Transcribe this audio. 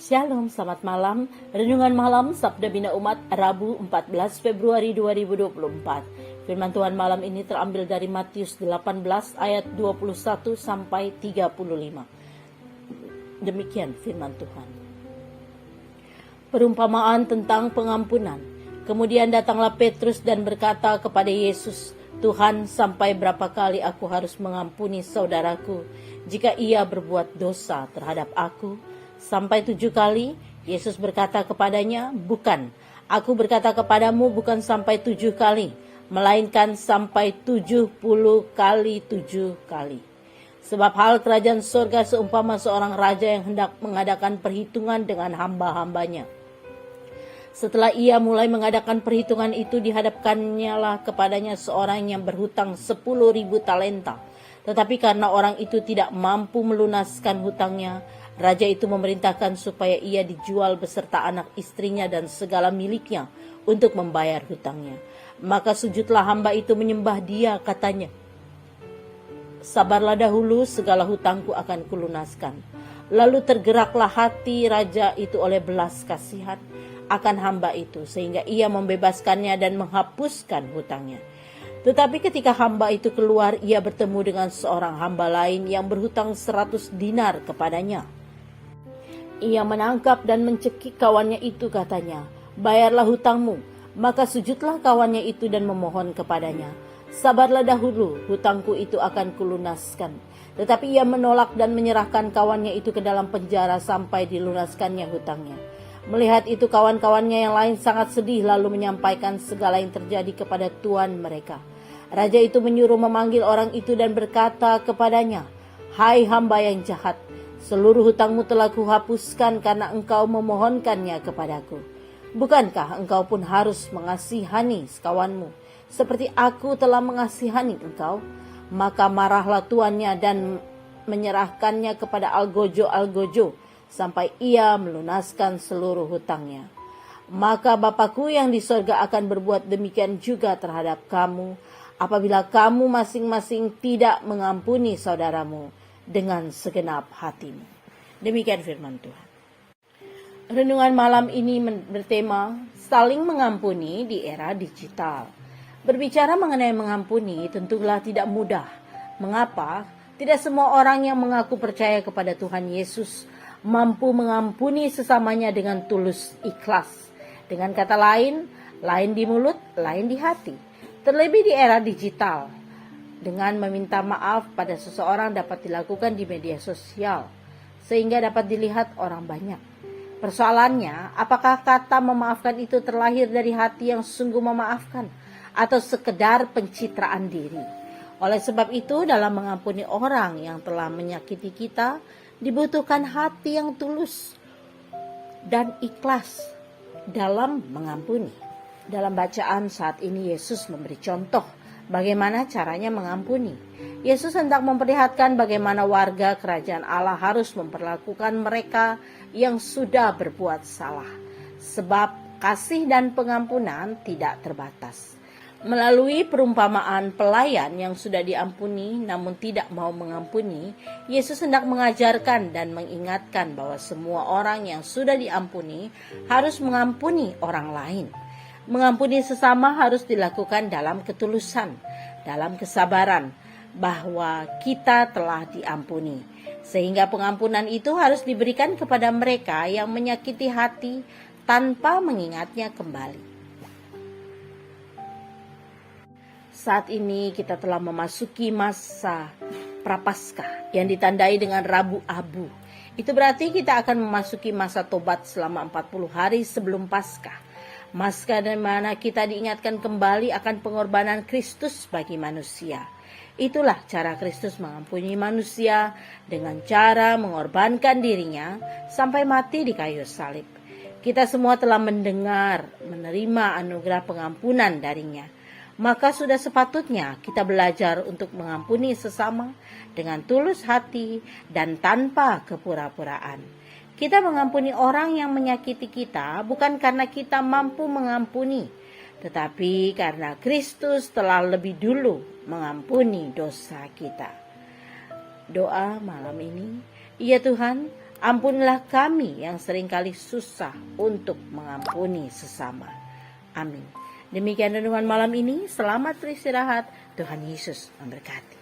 Shalom, selamat malam. Renungan malam Sabda Bina Umat Rabu 14 Februari 2024. Firman Tuhan malam ini terambil dari Matius 18 ayat 21 sampai 35. Demikian firman Tuhan. Perumpamaan tentang pengampunan. Kemudian datanglah Petrus dan berkata kepada Yesus, "Tuhan, sampai berapa kali aku harus mengampuni saudaraku jika ia berbuat dosa terhadap aku? Sampai 7 kali?" Yesus berkata kepadanya, "Bukan, aku berkata kepadamu bukan sampai 7 kali, melainkan sampai 70 kali 7 kali. Sebab hal kerajaan surga seumpama seorang raja yang hendak mengadakan perhitungan dengan hamba-hambanya. Setelah ia mulai mengadakan perhitungan itu, dihadapkannya lah kepadanya seorang yang berhutang 10.000 talenta. Tetapi karena orang itu tidak mampu melunaskan hutangnya, raja itu memerintahkan supaya ia dijual beserta anak istrinya dan segala miliknya untuk membayar hutangnya. Maka sujudlah hamba itu menyembah dia, katanya, 'Sabarlah dahulu, segala hutangku akan kulunaskan.' Lalu tergeraklah hati raja itu oleh belas kasihan akan hamba itu, sehingga ia membebaskannya dan menghapuskan hutangnya. Tetapi ketika hamba itu keluar, ia bertemu dengan seorang hamba lain yang berhutang 100 dinar kepadanya. Ia menangkap dan mencekik kawannya itu, katanya, 'Bayarlah hutangmu.' Maka sujudlah kawannya itu dan memohon kepadanya, 'Sabarlah dahulu, hutangku itu akan kulunaskan.' Tetapi ia menolak dan menyerahkan kawannya itu ke dalam penjara sampai dilunaskannya hutangnya. Melihat itu, kawan-kawannya yang lain sangat sedih, lalu menyampaikan segala yang terjadi kepada tuan mereka. Raja itu menyuruh memanggil orang itu dan berkata kepadanya, 'Hai hamba yang jahat, seluruh hutangmu telah kuhapuskan karena engkau memohonkannya kepadaku. Bukankah engkau pun harus mengasihani sekawanmu seperti aku telah mengasihani engkau?' Maka marahlah tuannya dan menyerahkannya kepada algojo-algojo sampai ia melunaskan seluruh hutangnya. Maka Bapakku yang di sorga akan berbuat demikian juga terhadap kamu, apabila kamu masing-masing tidak mengampuni saudaramu dengan segenap hatimu." Demikian firman Tuhan. Renungan malam ini bertema saling mengampuni di era digital. Berbicara mengenai mengampuni tentulah tidak mudah. Mengapa? Tidak semua orang yang mengaku percaya kepada Tuhan Yesus mampu mengampuni sesamanya dengan tulus ikhlas. Dengan kata lain, lain di mulut, lain di hati. Terlebih di era digital, dengan meminta maaf pada seseorang dapat dilakukan di media sosial, sehingga dapat dilihat orang banyak. Persoalannya, apakah kata memaafkan itu terlahir dari hati yang sungguh memaafkan, atau sekedar pencitraan diri? Oleh sebab itu, dalam mengampuni orang yang telah menyakiti kita, dibutuhkan hati yang tulus dan ikhlas dalam mengampuni. Dalam bacaan saat ini, Yesus memberi contoh bagaimana caranya mengampuni. Yesus hendak memperlihatkan bagaimana warga kerajaan Allah harus memperlakukan mereka yang sudah berbuat salah. Sebab kasih dan pengampunan tidak terbatas. Melalui perumpamaan pelayan yang sudah diampuni namun tidak mau mengampuni, Yesus hendak mengajarkan dan mengingatkan bahwa semua orang yang sudah diampuni harus mengampuni orang lain. Mengampuni sesama harus dilakukan dalam ketulusan, dalam kesabaran, bahwa kita telah diampuni. Sehingga pengampunan itu harus diberikan kepada mereka yang menyakiti hati tanpa mengingatnya kembali. Saat ini kita telah memasuki masa Prapaskah yang ditandai dengan Rabu Abu. Itu berarti kita akan memasuki masa tobat selama 40 hari sebelum Paskah. Masa di mana kita diingatkan kembali akan pengorbanan Kristus bagi manusia. Itulah cara Kristus mengampuni manusia dengan cara mengorbankan dirinya sampai mati di kayu salib. Kita semua telah mendengar, menerima anugerah pengampunan darinya. Maka sudah sepatutnya kita belajar untuk mengampuni sesama dengan tulus hati dan tanpa kepura-puraan. Kita mengampuni orang yang menyakiti kita bukan karena kita mampu mengampuni, tetapi karena Kristus telah lebih dulu mengampuni dosa kita. Doa malam ini, ya Tuhan, Ampunilah kami yang seringkali susah untuk mengampuni sesama. Amin. Demikian renungan malam ini. Selamat beristirahat. Tuhan Yesus memberkati.